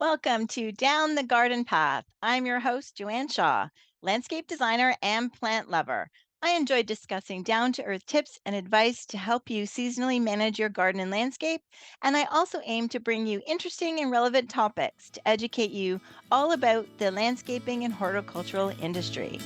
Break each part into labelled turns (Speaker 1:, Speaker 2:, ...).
Speaker 1: Welcome to Down the Garden Path. I'm your host, Joanne Shaw, landscape designer and plant lover. I enjoy discussing down to earth tips and advice to help you seasonally manage your garden and landscape. And I also aim to bring you interesting and relevant topics to educate you all about the landscaping and horticultural industry.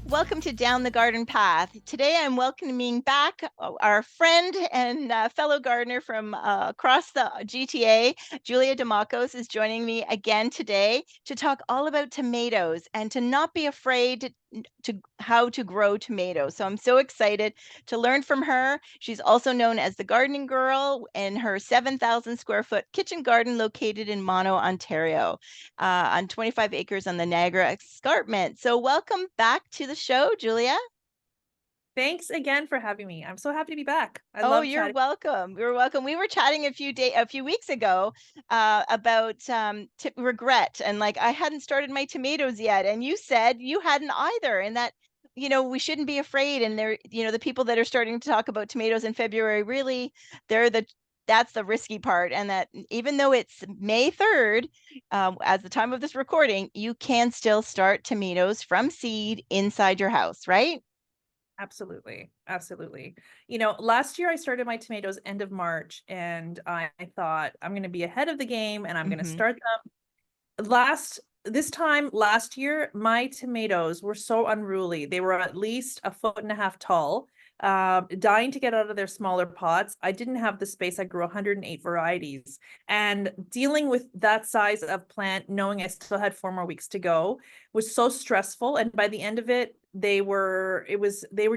Speaker 1: Welcome to Down the Garden Path. Today I'm welcoming back our friend and fellow gardener from across the GTA. Julia Dimakos is joining me again today to talk all about tomatoes and to not be afraid to how to grow tomatoes. So I'm so excited to learn from her. She's also known as the Gardening Girl in her 7,000 square foot kitchen garden located in Mono, Ontario, on 25 acres on the Niagara Escarpment. So welcome back to the show, Julia.
Speaker 2: Thanks again for having me. I'm so happy to be back. I
Speaker 1: Oh,
Speaker 2: love
Speaker 1: you're
Speaker 2: chatting.
Speaker 1: welcome. You're welcome. We were chatting a few weeks ago about regret, and like I hadn't started my tomatoes yet, and you said you hadn't either, and that we shouldn't be afraid. And they're the people that are starting to talk about tomatoes in February, really, they're the that's the risky part, and that even though it's May 3rd, as the time of this recording, you can still start tomatoes from seed inside your house, right?
Speaker 2: Absolutely. Absolutely. Last year I started my tomatoes end of March and I thought I'm going to be ahead of the game and I'm going to
Speaker 1: Hmm.
Speaker 2: start them. This time last year, my tomatoes were so unruly. They were at least a foot and a half tall, dying to get out of their smaller pots. I didn't have the space. I grew 108 varieties. And dealing with that size of plant, knowing I still had 4 more weeks to go, was so stressful. And by the end of it, they were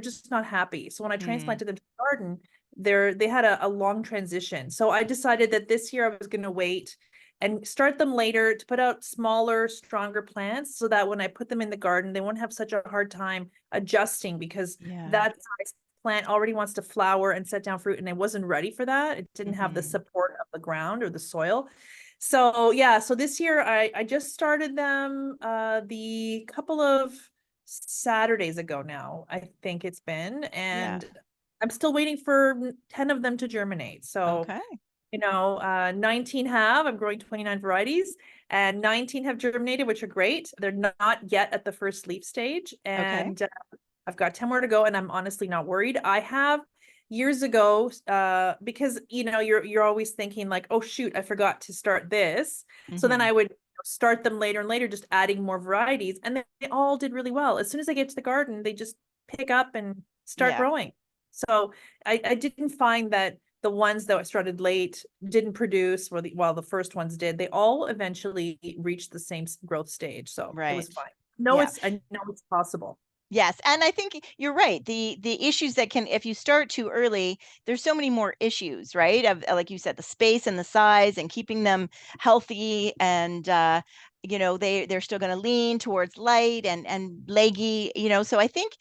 Speaker 2: just not happy. So when I
Speaker 1: Mm.
Speaker 2: transplanted them to the garden, they had a long transition. So I decided that this year I was going to wait and start them later to put out smaller, stronger plants so that when I put them in the garden, they won't have such a hard time adjusting because
Speaker 1: Yeah.
Speaker 2: that size plant already wants to flower and set down fruit. And I wasn't ready for that. It didn't have the
Speaker 1: Hmm.
Speaker 2: support of the ground or the soil. So yeah, so this year I just started them the couple of Saturdays ago now, I think it's been.
Speaker 1: Yeah.
Speaker 2: And I'm still waiting for 10 of them to germinate. So
Speaker 1: Okay.
Speaker 2: 19 have, I'm growing 29 varieties, and 19 have germinated, which are great. They're not yet at the first leaf stage.
Speaker 1: Okay.
Speaker 2: And I've got 10 more to go, and I'm honestly not worried. I have years ago, because you're always thinking like, oh shoot, I forgot to start this. So then
Speaker 1: Hmm.
Speaker 2: I would start them later and later, just adding more varieties, and they all did really well. As soon as I get to the garden, they just pick up and start
Speaker 1: Yeah.
Speaker 2: growing. So I didn't find that the ones that started late didn't produce, while the first ones did. They all eventually reached the same growth stage, so it was
Speaker 1: Right.
Speaker 2: fine.
Speaker 1: Yeah.
Speaker 2: I know it's possible.
Speaker 1: Yes, and I think you're right. The issues that can, if you start too early, there's so many more issues, right? Of like you said, the space and the size and keeping them healthy, and they're still going to lean towards light and leggy, So I think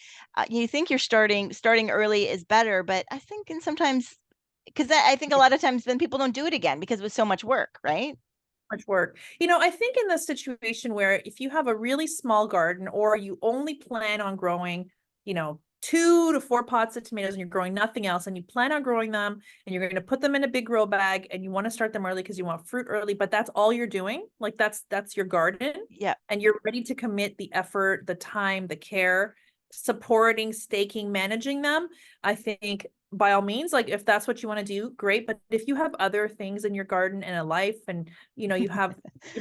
Speaker 1: you think you're starting early is better, but I think and sometimes because I think a lot of times then people don't do it again because it was so much work, right?
Speaker 2: Much work. I think in the situation where if you have a really small garden or you only plan on growing, 2 to 4 pots of tomatoes and you're growing nothing else and you plan on growing them and you're going to put them in a big grow bag and you want to start them early because you want fruit early, but that's all you're doing. Like that's your garden
Speaker 1: Yeah.
Speaker 2: and you're ready to commit the effort, the time, the care, supporting, staking, managing them. I think by all means, like if that's what you want to do, great. But if you have other things in your garden and a life and you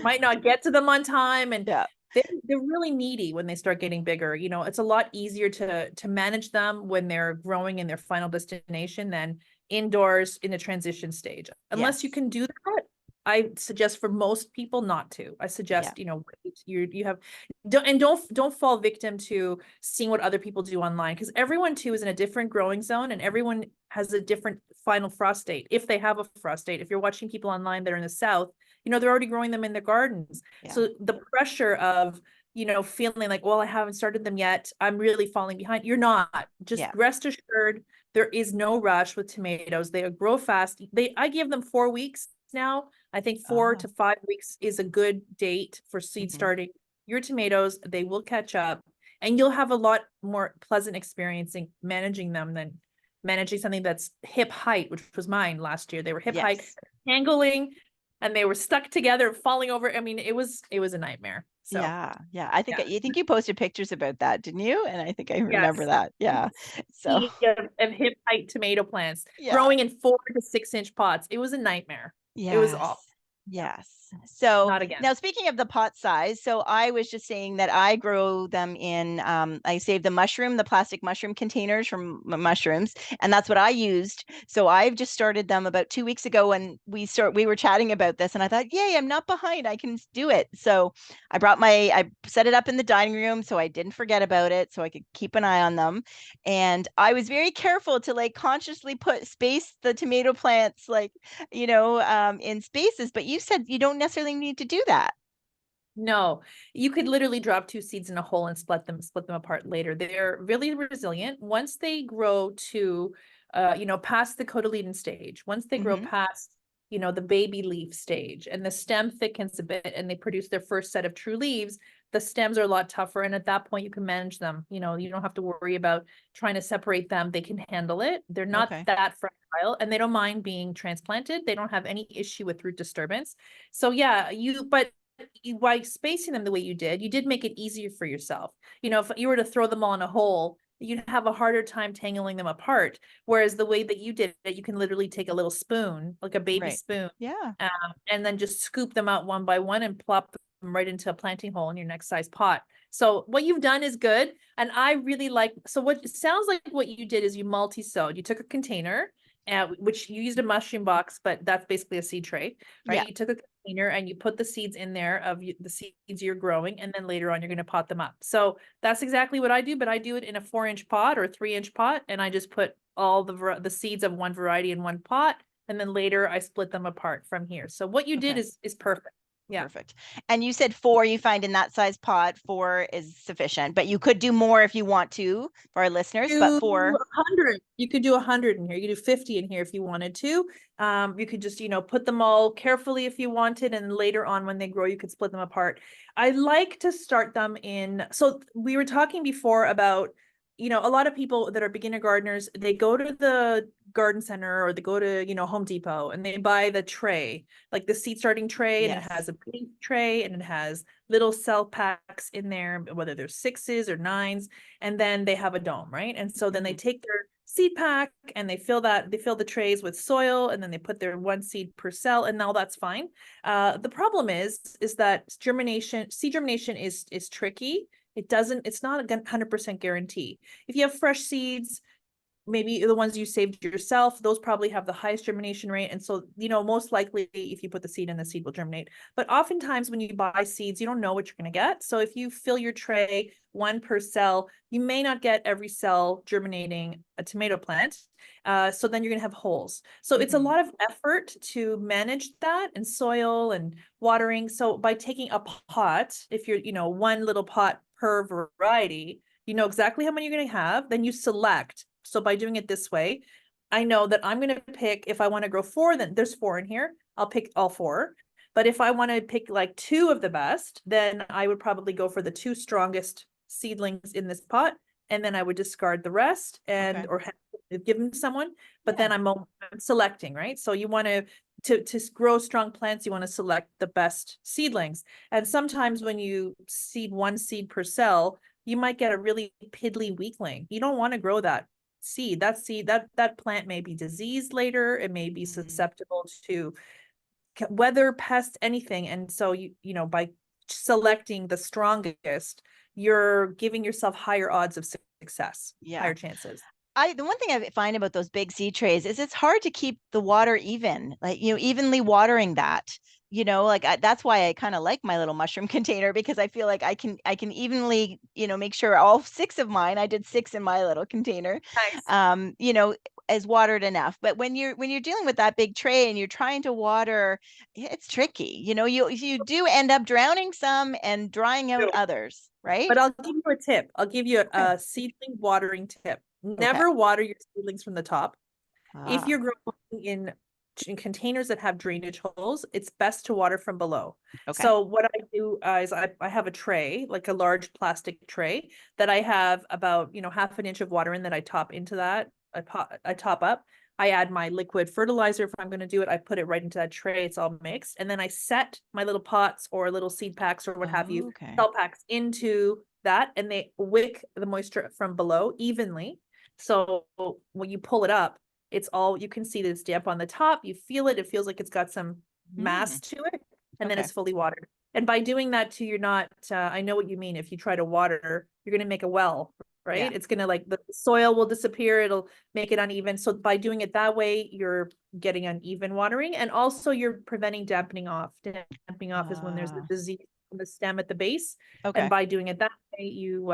Speaker 2: might not get to them on time and
Speaker 1: Yeah.
Speaker 2: they're really needy when they start getting bigger. It's a lot easier to manage them when they're growing in their final destination than indoors in the transition stage. Unless you
Speaker 1: Yes.
Speaker 2: can do that, I suggest for most people not to. I
Speaker 1: Yeah.
Speaker 2: suggest, wait, you have don't fall victim to seeing what other people do online because everyone too is in a different growing zone and everyone has a different final frost date. If they have a frost date, if you're watching people online that are in the south, they're already growing them in their gardens.
Speaker 1: Yeah.
Speaker 2: So the pressure of, feeling like, well, I haven't started them yet, I'm really falling behind. You're not. Just
Speaker 1: Yeah.
Speaker 2: rest assured, There is no rush with tomatoes. They grow fast. I give them 4 weeks now. I think 4 to 5 weeks is a good date for seed starting your tomatoes. They will catch up, and you'll have a lot more pleasant experience in managing them than managing something that's hip height, which was mine last year. They were hip height,
Speaker 1: Yes.
Speaker 2: tangling, and they were stuck together, falling over. I mean, it was a nightmare. So
Speaker 1: Yeah. Yeah. I think
Speaker 2: yeah.
Speaker 1: you think you posted pictures about that, didn't you? And I think I remember
Speaker 2: Yes.
Speaker 1: that. Yeah. So
Speaker 2: Sea of hip height tomato plants
Speaker 1: yeah.
Speaker 2: growing in 4 to 6 inch pots. It was a nightmare. It was
Speaker 1: Yes.
Speaker 2: all. Yeah,
Speaker 1: Yes. So
Speaker 2: not again.
Speaker 1: now speaking of the pot size, so I was just saying that I grow them in I saved the plastic mushroom containers from mushrooms, and that's what I used. So I've just started them about 2 weeks ago, and we were chatting about this, and I thought, yay, I'm not behind. I can do it. So I set it up in the dining room so I didn't forget about it, so I could keep an eye on them. And I was very careful to like consciously space the tomato plants like in spaces, but you said you don't necessarily need to do that.
Speaker 2: No, you could literally drop 2 seeds in a hole and split them apart later. They're really resilient. Once they grow to, past the cotyledon stage, once they grow
Speaker 1: Hmm.
Speaker 2: past, the baby leaf stage and the stem thickens a bit and they produce their first set of true leaves, the stems are a lot tougher. And at that point you can manage them. You don't have to worry about trying to separate them. They can handle it. They're not
Speaker 1: Okay.
Speaker 2: that fragile and they don't mind being transplanted. They don't have any issue with root disturbance. So yeah, but by spacing them the way you did make it easier for yourself. If you were to throw them all in a hole, you'd have a harder time tangling them apart. Whereas the way that you did it, you can literally take a little spoon, like a baby
Speaker 1: Right.
Speaker 2: spoon,
Speaker 1: Yeah.
Speaker 2: and then just scoop them out one by one and plop them right into a planting hole in your next size pot. So what you've done is good. And I really so what sounds like what you did is you multi-sowed. You took a container, which you used a mushroom box, but that's basically a seed tray,
Speaker 1: Yeah.
Speaker 2: right? You took a container and you put the seeds in there of the seeds you're growing, and then later on you're going to pot them up. So that's exactly what I do, but I do it in a 4-inch pot or 3-inch pot, and I just put all the seeds of one variety in one pot, and then later I split them apart from here. So what you did
Speaker 1: Okay.
Speaker 2: is perfect. Yeah.
Speaker 1: Perfect. And you said four you find in that size pot, four is sufficient, but you could do more if you want to for our listeners, but
Speaker 2: Do
Speaker 1: four.
Speaker 2: 100. You could do 100 in here. You could do 50 in here if you wanted to. You could just, put them all carefully if you wanted, and later on when they grow, you could split them apart. I like to start them in. So we were talking before about, a lot of people that are beginner gardeners, they go to the garden center or they go to, Home Depot and they buy the tray, like the seed starting tray, and it
Speaker 1: Yes.
Speaker 2: has a pink tray and it has little cell packs in there, whether they're 6s or 9s, and then they have a dome, right? And so then they take their seed pack and they fill the trays with soil, and then they put their one seed per cell, and now that's fine. The problem is that seed germination is tricky. It's not a 100% guarantee. If you have fresh seeds, maybe the ones you saved yourself, those probably have the highest germination rate. And so, most likely if you put the seed in, the seed will germinate. But oftentimes when you buy seeds, you don't know what you're going to get. So if you fill your tray one per cell, you may not get every cell germinating a tomato plant. So then you're going to have holes. So it's a lot of effort to manage that, and soil and watering. So by taking a pot, if you're, one little pot per variety, you know exactly how many you're going to have, then you select. So by doing it this way, I know that I'm going to pick, if I want to grow 4, then there's 4 in here, I'll pick all 4. But if I want to pick like 2 of the best, then I would probably go for the 2 strongest seedlings in this pot, and then I would discard the rest
Speaker 1: Okay.
Speaker 2: or give them to someone. But
Speaker 1: Yeah.
Speaker 2: then I'm selecting, right? So you want to grow strong plants, you want to select the best seedlings. And sometimes when you seed 1 seed per cell, you might get a really piddly weakling. You don't want to grow that seed. That plant may be diseased later. It may be susceptible to weather, pest, anything. And so by selecting the strongest, you're giving yourself higher odds of success,
Speaker 1: Yeah.
Speaker 2: higher chances.
Speaker 1: The one thing I find about those big seed trays is it's hard to keep the water even, like, evenly watering that. Like that's why I kind of like my little mushroom container, because I feel like I can evenly, make sure all 6 of mine, I did 6 in my little container,
Speaker 2: Nice.
Speaker 1: is watered enough. But when you're dealing with that big tray and you're trying to water, it's tricky. You do end up drowning some and drying out
Speaker 2: True.
Speaker 1: others, right?
Speaker 2: But I'll give you a tip. I'll give you
Speaker 1: Okay.
Speaker 2: a seedling watering tip.
Speaker 1: Okay.
Speaker 2: Never water your seedlings from the top. If
Speaker 1: Ah,
Speaker 2: you're growing in containers that have drainage holes, it's best to water from below.
Speaker 1: okay.
Speaker 2: So what I do is I have a tray, like a large plastic tray that I have about, half an inch of water in that I top into that. I top up. I add my liquid fertilizer if I'm going to do it. I put it right into that tray. It's all mixed. And then I set my little pots or little seed packs or what have you,
Speaker 1: Okay.
Speaker 2: cell packs into that, and they wick the moisture from below evenly. So when you pull it up, it's all, you can see that it's damp on the top. You feel it. It feels like it's got some mass
Speaker 1: Mm,
Speaker 2: to it, and then
Speaker 1: okay.
Speaker 2: it's fully watered. And by doing that too, you're not, I know what you mean. If you try to water, you're going to make a well,
Speaker 1: Yeah.
Speaker 2: right? It's going to, like, the soil will disappear. It'll make it uneven. So by doing it that way, you're getting uneven watering, and also you're preventing dampening off. Dampening off is when there's a
Speaker 1: Ah,
Speaker 2: disease on the stem at the base. And
Speaker 1: okay.
Speaker 2: by doing it that way, you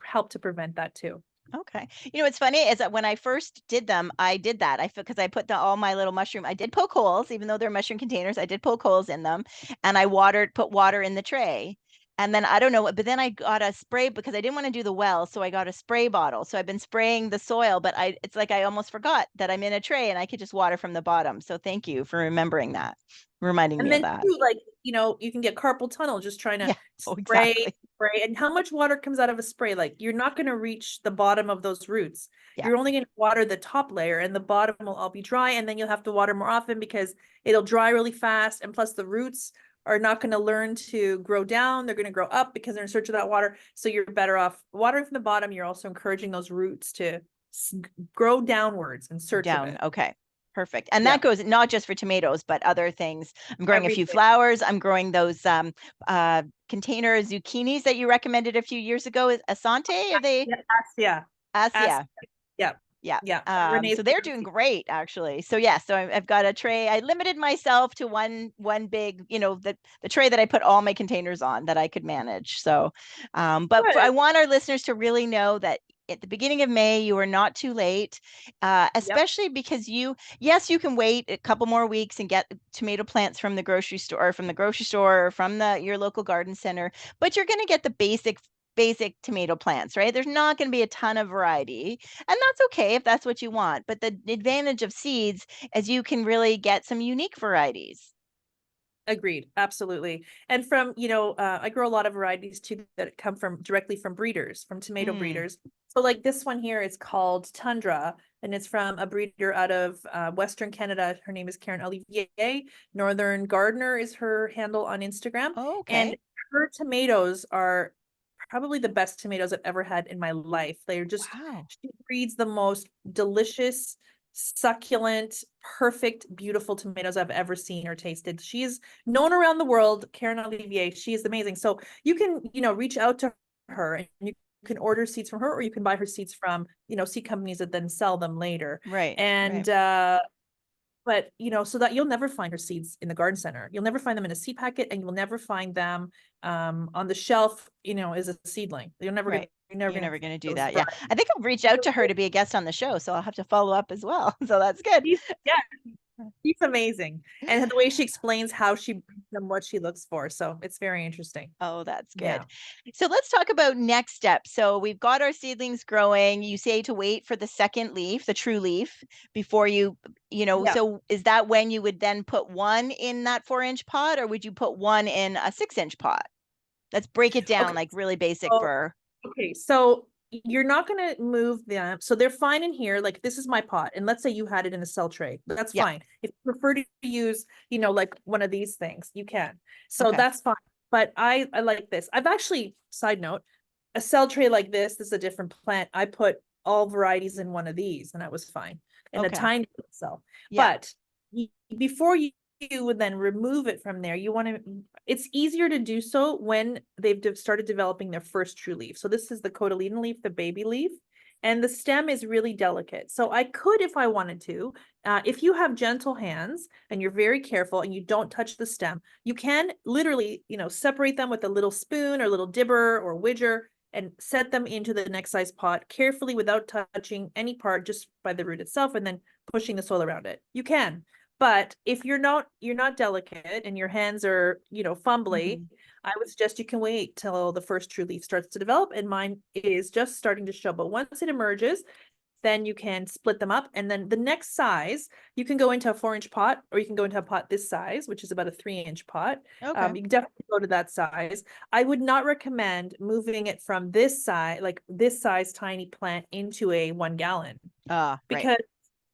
Speaker 2: help to prevent that too.
Speaker 1: Okay. What's funny is that when I first did them, I did that. Because I put all my little mushroom, I did poke holes, even though they're mushroom containers, I did poke holes in them, and I put water in the tray. And then I don't know, but then I got a spray because I didn't want to do the well, so I got a spray bottle. So I've been spraying the soil, but it's like I almost forgot that I'm in a tray and I could just water from the bottom. So thank you for reminding
Speaker 2: And
Speaker 1: me of
Speaker 2: then
Speaker 1: that.
Speaker 2: too, like, you can get carpal tunnel just trying to
Speaker 1: Yeah. Oh,
Speaker 2: spray,
Speaker 1: exactly.
Speaker 2: spray. And how much water comes out of a spray? Like, you're not going to reach the bottom of those roots.
Speaker 1: Yeah.
Speaker 2: You're only going to water the top layer, and the bottom will all be dry. And then you'll have to water more often because it'll dry really fast. And plus, the roots are not going to learn to grow down. They're going to grow up because they're in search of that water. So you're better off watering from the bottom. You're also encouraging those roots to grow downwards in search of
Speaker 1: Down.
Speaker 2: it.
Speaker 1: Okay. Perfect. And
Speaker 2: Yeah,
Speaker 1: that goes not just for tomatoes, but other things. I'm growing a few
Speaker 2: everything.
Speaker 1: flowers. I'm growing those container zucchinis that you recommended a few years ago. Is Asante? Are they
Speaker 2: Yeah, yeah. Ask,
Speaker 1: Asia?
Speaker 2: yeah,
Speaker 1: Yeah.
Speaker 2: yeah.
Speaker 1: So they're doing great actually. So yeah, so I've got a tray. I limited myself to one big, the tray that I put all my containers on that I could manage. So, I
Speaker 2: Good.
Speaker 1: want our listeners to really know that at the beginning of May, you are not too late,
Speaker 2: Yep.
Speaker 1: especially because yes, you can wait a couple more weeks and get tomato plants from the grocery store, or from your local garden center, but you're going to get the basic tomato plants, right? There's not going to be a ton of variety, and that's okay if that's what you want. But the advantage of seeds is you can really get some unique varieties.
Speaker 2: Agreed. Absolutely. And I grow a lot of varieties too that come directly from breeders, from tomato
Speaker 1: Mm.
Speaker 2: breeders. So like this one here is called Tundra, and it's from a breeder out of Western Canada. Her name is Karen Olivier. Northern Gardener is her handle on Instagram.
Speaker 1: Oh,
Speaker 2: And
Speaker 1: okay.
Speaker 2: her tomatoes are probably the best tomatoes I've ever had in my life. They're just,
Speaker 1: Wow.
Speaker 2: she breeds the most delicious, succulent, perfect, beautiful tomatoes I've ever seen or tasted. She's known around the world, Karen Olivier. She is amazing. So you can, reach out to her, and you can order seeds from her, or you can buy her seeds from, seed companies that then sell them later.
Speaker 1: Right. Right.
Speaker 2: And but so that you'll never find her seeds in the garden center. You'll never find them in a seed packet, and you'll never find them on the shelf, as a seedling.
Speaker 1: Right.
Speaker 2: You're never
Speaker 1: You're
Speaker 2: gonna
Speaker 1: never
Speaker 2: find
Speaker 1: going to do
Speaker 2: those
Speaker 1: that. Yeah.
Speaker 2: varieties.
Speaker 1: I think I'll reach out to her to be a guest on the show. So I'll have to follow up as well. So that's good.
Speaker 2: Yeah, she's amazing. And the way she explains how she brings them, what she looks for. So it's very interesting.
Speaker 1: Oh, that's
Speaker 2: Yeah.
Speaker 1: good. So let's talk about next steps. So we've got our seedlings growing. You say to wait for the second leaf, the true leaf, before
Speaker 2: Yeah.
Speaker 1: so is that when you would then put one in that 4-inch pot, or would you put one in a 6-inch pot? Let's break it down
Speaker 2: Okay.
Speaker 1: like really basic
Speaker 2: So,
Speaker 1: for,
Speaker 2: okay. So you're not going to move them. So they're fine in here. Like, this is my pot. And let's say you had it in a cell tray. That's
Speaker 1: yeah.
Speaker 2: fine. If you prefer to use, like one of these things, you can. So
Speaker 1: Okay.
Speaker 2: that's fine. But I like this. I've actually, side note, a cell tray like this is a different plant. I put all varieties in one of these, and that was fine, in a
Speaker 1: Okay.
Speaker 2: tiny cell.
Speaker 1: Yeah.
Speaker 2: But before you would then remove it from there, it's easier to do so when they've started developing their first true leaf. So this is the cotyledon leaf, the baby leaf, and the stem is really delicate. So I could, if I wanted to, if you have gentle hands and you're very careful and you don't touch the stem, you can literally, separate them with a little spoon or little dibber or widger and set them into the next size pot carefully without touching any part, just by the root itself, and then pushing the soil around it. You can. But if you're not delicate and your hands are, fumbly,
Speaker 1: Mhm.
Speaker 2: I would suggest you can wait till the first true leaf starts to develop. And mine is just starting to show. But once it emerges, then you can split them up. And then the next size, you can go into a 4-inch pot, or you can go into a pot this size, which is about a 3-inch pot.
Speaker 1: Okay.
Speaker 2: You can definitely go to that size. I would not recommend moving it from this size, like this size tiny plant, into a 1 gallon,
Speaker 1: Right.
Speaker 2: because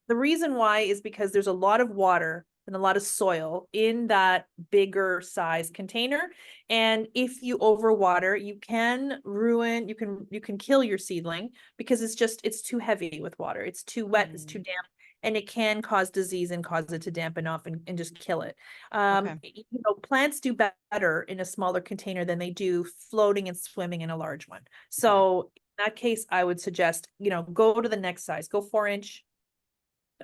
Speaker 2: the reason why is because there's a lot of water and a lot of soil in that bigger size container. And if you overwater, you can ruin, you can kill your seedling, because it's too heavy with water. It's too wet, it's too
Speaker 1: Mm,
Speaker 2: damp, and it can cause disease and cause it to dampen off and just kill it.
Speaker 1: okay.
Speaker 2: Plants do better in a smaller container than they do floating and swimming in a large one.
Speaker 1: Okay.
Speaker 2: So in that case, I would suggest, go to the next size, go 4-inch.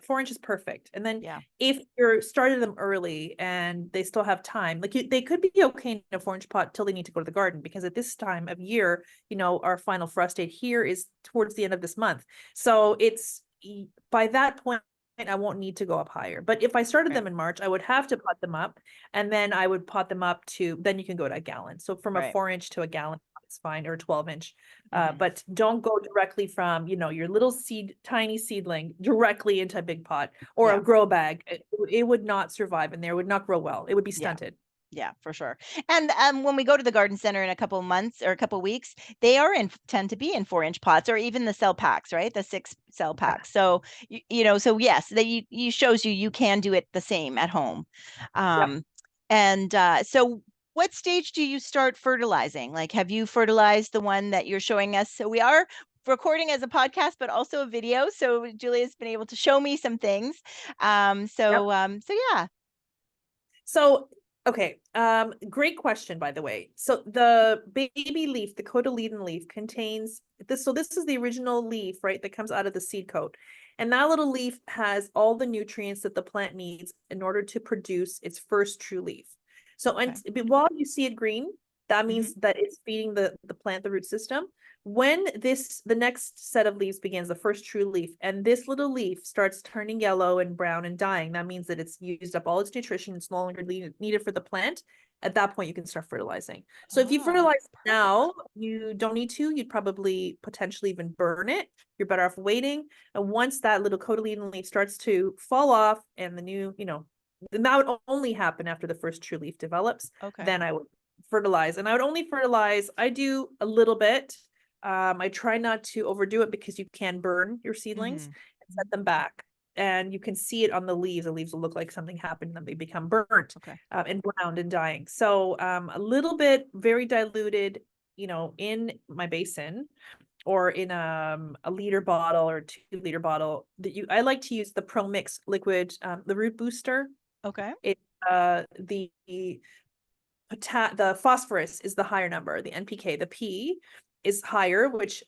Speaker 2: 4-inch is perfect. And then
Speaker 1: Yeah.
Speaker 2: if you're started them early and they still have time, like they could be okay in a 4-inch pot till they need to go to the garden, because at this time of year, our final frost date here is towards the end of this month. So it's by that point, I won't need to go up higher. But if I started
Speaker 1: Right.
Speaker 2: them in March, I would have to pot them up, and then I would pot them up to, then you can go to a gallon. So from a
Speaker 1: Right.
Speaker 2: 4-inch to a gallon, it's fine, or 12-inch.
Speaker 1: Hmm.
Speaker 2: But don't go directly from, your little tiny seedling directly into a big pot or
Speaker 1: Yeah.
Speaker 2: a grow bag. It would not survive in there. It would not grow well. It would be
Speaker 1: Yeah.
Speaker 2: stunted.
Speaker 1: Yeah, for sure. And when we go to the garden center in a couple of months or a couple of weeks, they tend to be in 4-inch pots, or even the cell packs, right? The 6 cell
Speaker 2: Yeah.
Speaker 1: packs. So so yes, they you shows you can do it the same at home.
Speaker 2: Yep.
Speaker 1: Um, and so what stage do you start fertilizing? Like, have you fertilized the one that you're showing us? So we are recording as a podcast, but also a video. So Julia's been able to show me some things.
Speaker 2: Yep.
Speaker 1: So yeah.
Speaker 2: So, okay. Great question, by the way. So the baby leaf, the cotyledon leaf, contains this. So this is the original leaf, right, that comes out of the seed coat. And that little leaf has all the nutrients that the plant needs in order to produce its first true leaf. So, and
Speaker 1: Okay.
Speaker 2: while you see it green, that
Speaker 1: Hmm.
Speaker 2: means that it's feeding the plant, the root system. When the next set of leaves begins, the first true leaf, and this little leaf starts turning yellow and brown and dying, that means that it's used up all its nutrition. It's no longer needed for the plant. At that point, you can start fertilizing. So if you
Speaker 1: Oh,
Speaker 2: fertilize
Speaker 1: perfect.
Speaker 2: now, you don't need to. You'd probably potentially even burn it. You're better off waiting. And once that little cotyledon leaf starts to fall off and the new, and that would only happen after the first true leaf develops,
Speaker 1: Okay.
Speaker 2: then I would fertilize. And I would only fertilize, I do a little bit. I try not to overdo it, because you can burn your seedlings
Speaker 1: Hmm.
Speaker 2: and set them back. And you can see it on the leaves. The leaves will look like something happened, and they become burnt
Speaker 1: Okay.
Speaker 2: and browned and dying. So a little bit, very diluted, in my basin, or in a liter bottle or 2-liter bottle. I like to use the Pro Mix liquid, the root booster.
Speaker 1: Okay.
Speaker 2: It the phosphorus is the higher number, the NPK, the P is higher, which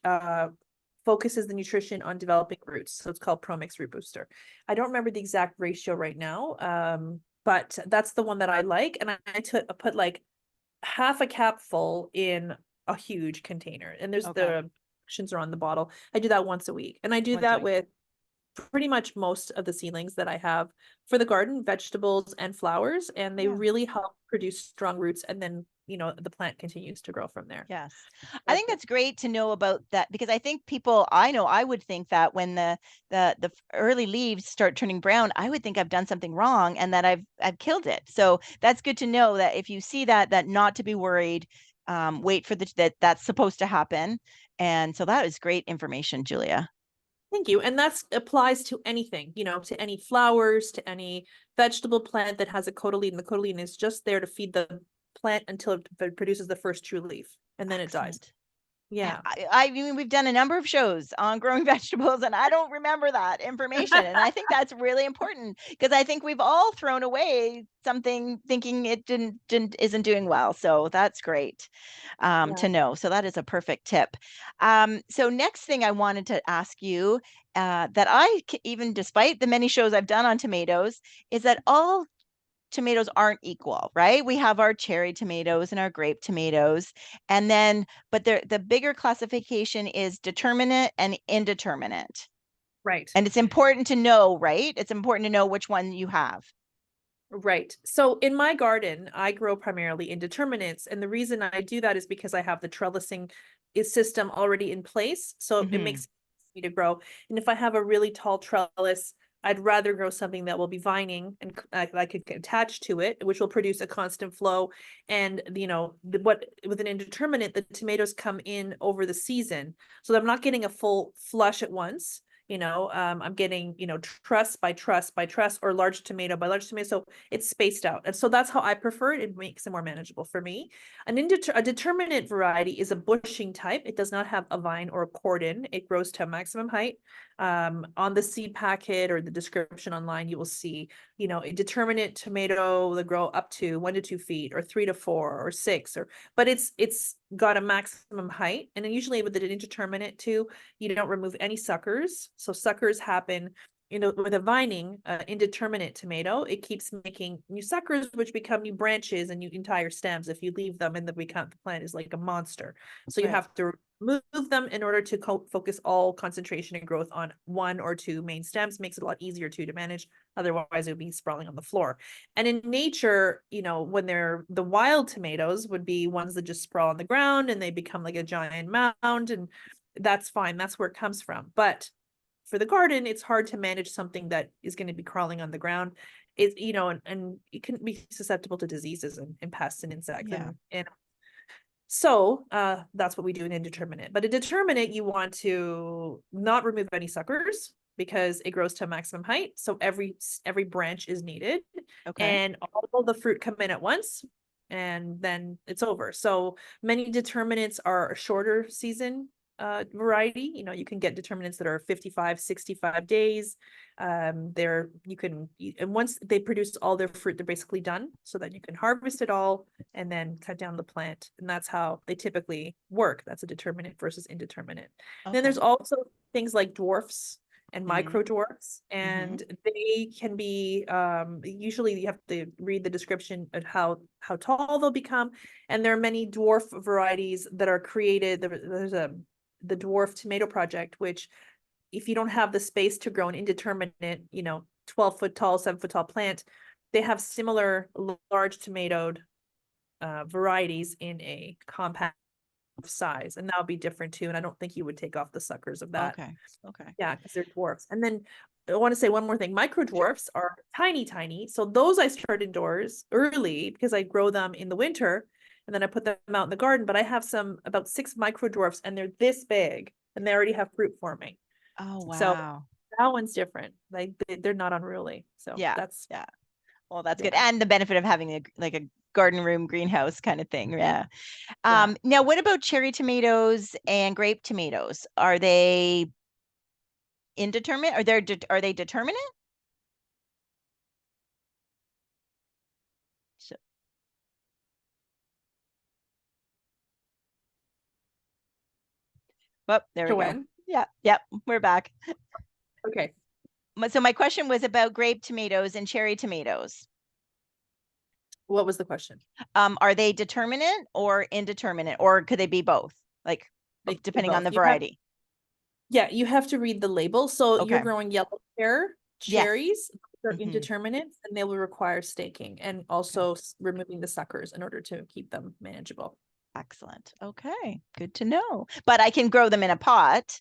Speaker 2: focuses the nutrition on developing roots. So it's called Promix Root Booster. I don't remember the exact ratio right now, but that's the one that I like. And I put like half a capful in a huge container. And there's
Speaker 1: Okay.
Speaker 2: the directions are on the bottle. I do that once a week. And I do
Speaker 1: Once a
Speaker 2: that
Speaker 1: week.
Speaker 2: with pretty much most of the seedlings that I have for the garden, vegetables and flowers, and they
Speaker 1: Yeah.
Speaker 2: really help produce strong roots. And then, the plant continues to grow from there.
Speaker 1: Yes. I
Speaker 2: That's
Speaker 1: think
Speaker 2: it.
Speaker 1: that's great to know about that, because I think people, I know I would think that when the early leaves start turning brown, I would think I've done something wrong and that I've killed it. So that's good to know that if you see that not to be worried, wait for that's supposed to happen. And so that is great information, Julia.
Speaker 2: Thank you. And that applies to anything, to any flowers, to any vegetable plant that has a cotyledon. The cotyledon is just there to feed the plant until it produces the first true leaf, and then it dies.
Speaker 1: Excellent. Yeah,
Speaker 2: Yeah.
Speaker 1: I mean, we've done a number of shows on growing vegetables, and I don't remember that information. And I think that's really important, because I think we've all thrown away something thinking it didn't isn't doing well. So that's great
Speaker 2: Yeah.
Speaker 1: to know. So that is a perfect tip. So next thing I wanted to ask you, that even despite the many shows I've done on tomatoes, is that all tomatoes aren't equal, right? We have our cherry tomatoes and our grape tomatoes. And then, but the bigger classification is determinate and indeterminate.
Speaker 2: Right.
Speaker 1: And it's important to know, right? It's important to know which one you have.
Speaker 2: Right. So in my garden, I grow primarily indeterminates. And the reason I do that is because I have the trellising system already in place. So it
Speaker 1: Hmm.
Speaker 2: makes me to grow. And if I have a really tall trellis, I'd rather grow something that will be vining and I could attach to it, which will produce a constant flow. And what with an indeterminate, the tomatoes come in over the season, so that I'm not getting a full flush at once. I'm getting, truss by truss by truss, or large tomato by large tomato. So it's spaced out. And so that's how I prefer it. It makes it more manageable for me. A determinate variety is a bushing type. It does not have a vine or a cordon. It grows to a maximum height. On the seed packet or the description online, you will see, a determinate tomato will grow up to 1 to 2 feet, or 3 to 4, or 6, but it's got a maximum height. And then usually with the indeterminate too, you don't remove any suckers. So suckers happen, with a vining, indeterminate tomato, it keeps making new suckers, which become new branches and new entire stems if you leave them, and the plant is like a monster. So you have to move them in order to focus all concentration and growth on 1 or 2 main stems. Makes it a lot easier to manage. Otherwise, it would be sprawling on the floor. And in nature, when they're the wild tomatoes, would be ones that just sprawl on the ground and they become like a giant mound, and that's fine. That's where it comes from. But for the garden, it's hard to manage something that is going to be crawling on the ground. And it can be susceptible to diseases and pests and insects.
Speaker 1: Yeah.
Speaker 2: And so that's what we do in indeterminate. But a determinate, you want to not remove any suckers because it grows to a maximum height. So every branch is needed.
Speaker 1: Okay.
Speaker 2: And all the fruit come in at once, and then it's over. So many determinants are a shorter season variety. You can get determinants that are 55, 65 days. And once they produce all their fruit, they're basically done, so that you can harvest it all and then cut down the plant. And that's how they typically work. That's a determinate versus indeterminate. Then there's also things like dwarfs and micro dwarfs, and they can be usually you have to read the description of how tall they'll become. And there are many dwarf varieties that are created. There's the Dwarf Tomato Project, which if you don't have the space to grow an indeterminate, 12-foot tall, 7-foot tall plant, they have similar large tomatoed varieties in a compact size, and that'll be different too. And I don't think you would take off the suckers of that.
Speaker 1: Okay.
Speaker 2: Yeah, because they're dwarfs. And then I want to say one more thing. Micro dwarfs are tiny. So those I start indoors early because I grow them in the winter, and then I put them out in the garden. But I have about 6 micro dwarfs, and they're this big, and they already have fruit forming.
Speaker 1: Oh, wow.
Speaker 2: So that one's different. Like they're not unruly. So that's
Speaker 1: Well, that's good. And the benefit of having a garden room greenhouse kind of thing. Yeah. Now, what about cherry tomatoes and grape tomatoes? Are they indeterminate? Are they determinate? So, there
Speaker 2: Joanne?
Speaker 1: we go. Yeah, we're back.
Speaker 2: Okay.
Speaker 1: So my question was about grape tomatoes and cherry tomatoes.
Speaker 2: What was the question?
Speaker 1: Are they determinate or indeterminate, or could they be both? Like depending on the variety.
Speaker 2: You have to read the label. So you're growing yellow pear cherries, they're indeterminate, and they will require staking and also removing the suckers in order to keep them manageable.
Speaker 1: Excellent. Okay, good to know. But I can grow them in a pot,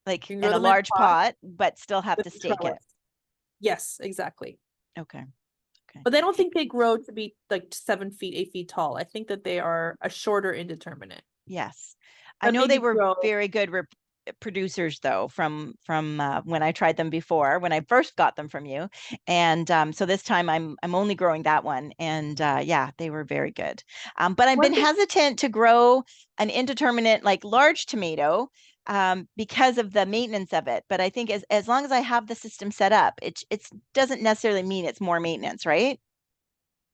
Speaker 1: like in a large pot, but still have to stake it.
Speaker 2: Yes, exactly.
Speaker 1: Okay.
Speaker 2: But I don't think they grow to be like 7 feet, 8 feet tall. I think that they are a shorter indeterminate.
Speaker 1: Yes. I know they were very good producers though from when I tried them before, when I first got them from you. And so this time I'm only growing that one, and they were very good. But I've been hesitant to grow an indeterminate like large tomato because of the maintenance of it. But I think as long as I have the system set up, it doesn't necessarily mean it's more maintenance, right?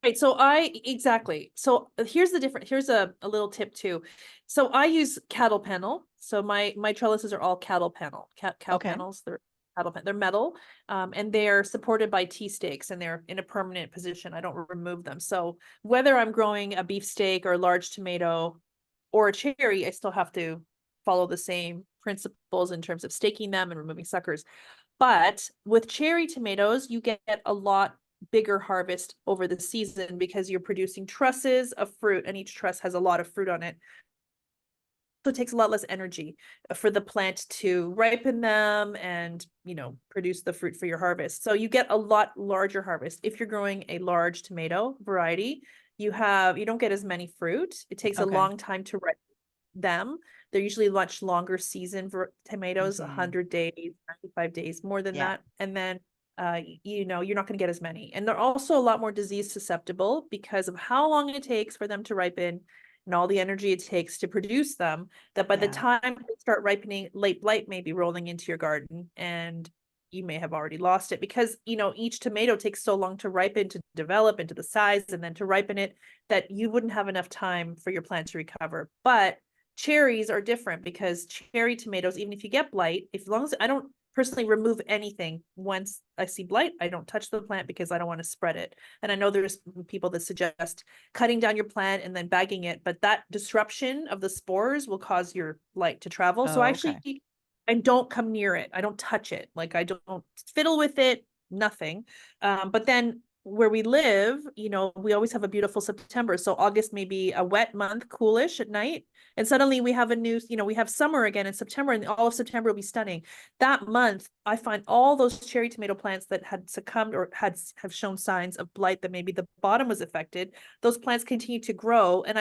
Speaker 2: Right. So exactly. So here's the difference. Here's a little tip too. So I use cattle panel. So my trellises are all cattle panel, cow panels. They're they're metal, and they're supported by T-stakes, and they're in a permanent position. I don't remove them. So whether I'm growing a beefsteak or a large tomato or a cherry, I still have to follow the same principles in terms of staking them and removing suckers. But with cherry tomatoes, you get a lot bigger harvest over the season because you're producing trusses of fruit, and each truss has a lot of fruit on it. it takes a lot less energy for the plant to ripen them and, produce the fruit for your harvest. So you get a lot larger harvest. If you're growing a large tomato variety, you don't get as many fruit. It takes a
Speaker 1: Okay.
Speaker 2: long time to ripen them. They're usually much longer season for tomatoes,
Speaker 1: Hmm.
Speaker 2: 100 days, 95 days, more than
Speaker 1: Yeah.
Speaker 2: that. And then, you're not going to get as many. And they're also a lot more disease susceptible because of how long it takes for them to ripen and all the energy it takes to produce them, that by the
Speaker 1: Yeah.
Speaker 2: time they start ripening, late blight may be rolling into your garden and you may have already lost it because, each tomato takes so long to ripen, to develop into the size, and then to ripen it, that you wouldn't have enough time for your plant to recover. But cherries are different because cherry tomatoes, even if you get blight, if as long as I don't personally remove anything once I see blight, I don't touch the plant because I don't want to spread it. And I know there's people that suggest cutting down your plant and then bagging it, but that disruption of the spores will cause your blight to travel. So
Speaker 1: Oh, okay.
Speaker 2: I don't come near it. I don't touch it. Like I don't fiddle with it, nothing. But then where we live, we always have a beautiful September. So August may be a wet month, coolish at night. And suddenly we have we have summer again in September, and all of September will be stunning. That month, I find all those cherry tomato plants that had succumbed or have shown signs of blight, that maybe the bottom was affected. Those plants continue to grow, and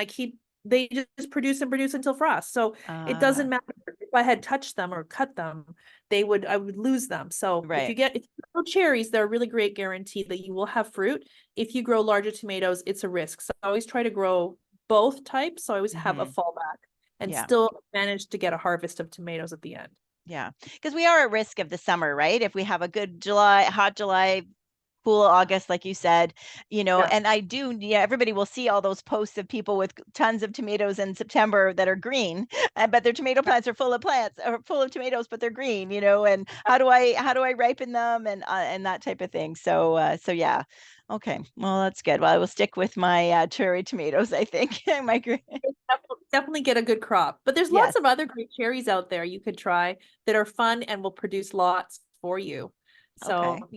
Speaker 2: they just produce and produce until frost. So it doesn't
Speaker 1: Ah,
Speaker 2: matter if I had touched them or cut them, I would lose them. So if
Speaker 1: right.
Speaker 2: you grow cherries, they're a really great guarantee that you will have fruit. If you grow larger tomatoes, it's a risk. So I always try to grow both types. So I always have a
Speaker 1: Hmm.
Speaker 2: fallback and
Speaker 1: Yeah.
Speaker 2: still manage to get a harvest of tomatoes at the end.
Speaker 1: Yeah. Because we are at risk of the summer, right? If we have a good July, hot July, cool August, like you said,
Speaker 2: Yeah.
Speaker 1: and yeah, everybody will see all those posts of people with tons of tomatoes in September that are green, but their tomato plants are full of plants or full of tomatoes, but they're green, and how do I ripen them and that type of thing. So yeah. Okay. Well, that's good. Well, I will stick with my cherry tomatoes, I think. My green.
Speaker 2: Definitely get a good crop. But there's
Speaker 1: Yes.
Speaker 2: lots of other great cherries out there you could try that are fun and will produce lots for you.
Speaker 1: Okay.
Speaker 2: So,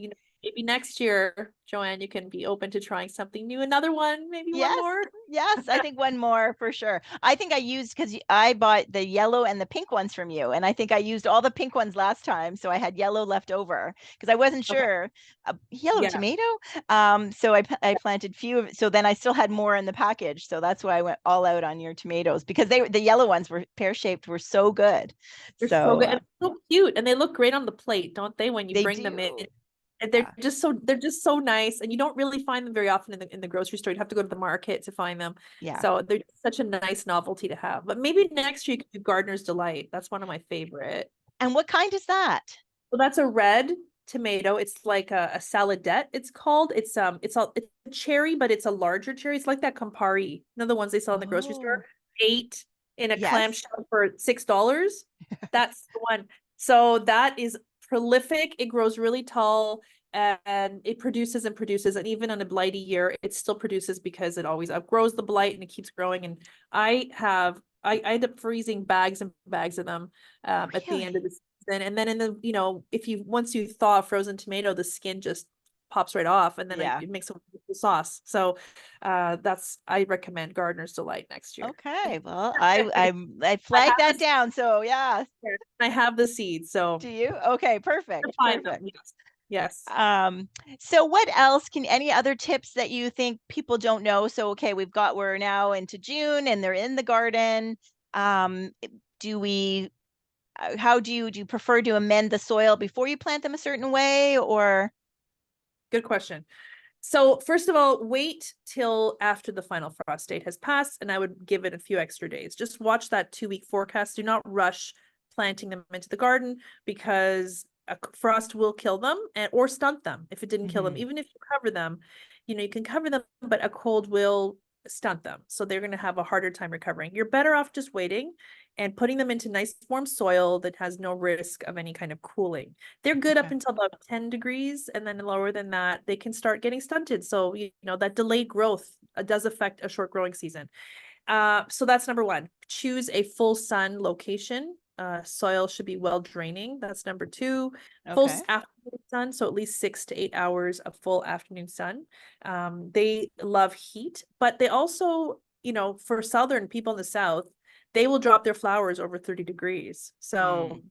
Speaker 2: maybe next year, Joanne, you can be open to trying something new. Another one, maybe one
Speaker 1: Yes,
Speaker 2: more.
Speaker 1: yes, I think one more for sure. I think I used because I bought the yellow and the pink ones from you, and I think I used all the pink ones last time, so I had yellow left over because I wasn't
Speaker 2: Okay.
Speaker 1: sure. Yellow
Speaker 2: Yeah.
Speaker 1: tomato. So I planted few of, so then I still had more in the package, so that's why I went all out on your tomatoes because the yellow ones were pear shaped, were so good.
Speaker 2: They're so
Speaker 1: So
Speaker 2: good and so cute, and they look great on the plate, don't they, when you
Speaker 1: they
Speaker 2: bring them in?
Speaker 1: do.
Speaker 2: And
Speaker 1: Yeah,
Speaker 2: they're just so nice, and you don't really find them very often in the grocery store. You have to go to the market to find them.
Speaker 1: yeah.
Speaker 2: So they're such a nice novelty to have. But maybe next year you could do Gardener's Delight. That's one of my favorite.
Speaker 1: And what kind is that?
Speaker 2: So that's a red tomato. It's like a saladette, it's called. It's a cherry, but it's a larger cherry. It's like that Campari. The ones they sell in the grocery store.
Speaker 1: Oh,
Speaker 2: 8 in a
Speaker 1: yes.
Speaker 2: clamshell for $6. That's the one. So that is prolific. It grows really tall and it produces and produces. And even on a blighty year, it still produces because it always outgrows the blight and it keeps growing. And I end up freezing bags and bags of them at the end of
Speaker 1: Really?
Speaker 2: the season. And then if you once you thaw a frozen tomato, the skin just pops right off, and then
Speaker 1: Yeah.
Speaker 2: it makes a wonderful sauce. So I recommend Gardener's Delight next year.
Speaker 1: Okay. Well,
Speaker 2: And
Speaker 1: I
Speaker 2: I
Speaker 1: flagged
Speaker 2: have
Speaker 1: that
Speaker 2: the
Speaker 1: down. So yeah.
Speaker 2: I have the seeds, so
Speaker 1: Do you? Okay,
Speaker 2: to
Speaker 1: perfect.
Speaker 2: find them.
Speaker 1: Perfect.
Speaker 2: Yes. Yes.
Speaker 1: Um, so what else any other tips that you think people don't know? So okay, we're now into June and they're in the garden. Do we how do you prefer to amend the soil before you plant them a certain way or
Speaker 2: Good question. So first of all, wait till after the final frost date has passed, and I would give it a few extra days. Just watch that 2-week forecast. Do not rush planting them into the garden because a frost will kill them or stunt them if it didn't kill them.
Speaker 1: Mhm.
Speaker 2: Even if you cover them, you can cover them, but a cold will stunt them. So they're going to have a harder time recovering. You're better off just waiting and putting them into nice warm soil that has no risk of any kind of cooling. They're good up
Speaker 1: Okay.
Speaker 2: until about 10 degrees, and then lower than that, they can start getting stunted. So, that delayed growth does affect a short growing season. So that's number one. Choose a full sun location. Soil should be well draining. That's number two. Full
Speaker 1: Okay.
Speaker 2: afternoon sun, so at least 6 to 8 hours of full afternoon sun. They love heat, but they also, for southern people in the south, they will drop their flowers over 30 degrees. So
Speaker 1: Mm,